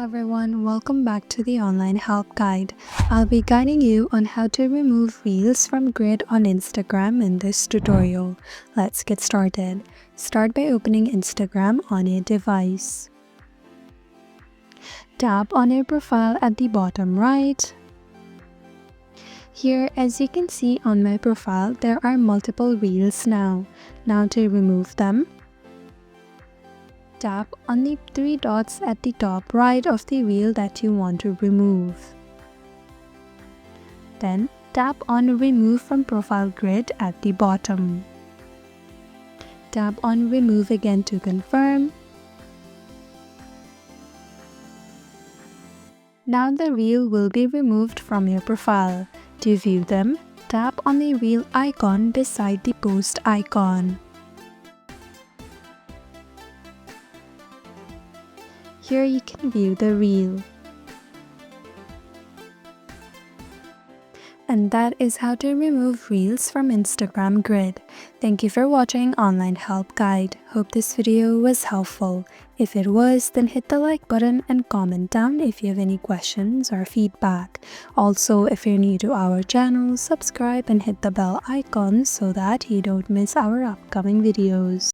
everyone, welcome back to the online help guide. I'll be guiding you on how to remove reels from grid on Instagram in this tutorial. Let's get started. Start by opening Instagram on your device. Tap on your profile at the bottom right. Here, as you can see on my profile, there are multiple reels now. Now to remove them, tap on the three dots at the top right of the reel that you want to remove. Then tap on Remove from Profile Grid at the bottom. Tap on Remove again to confirm. Now the reel will be removed from your profile. To view them, tap on the reel icon beside the post icon. Here you can view the reel. And that is how to remove reels from Instagram grid. Thank you for watching Online Help Guide. Hope this video was helpful. If it was, then hit the like button and comment down if you have any questions or feedback. Also, if you're new to our channel, subscribe and hit the bell icon so that you don't miss our upcoming videos.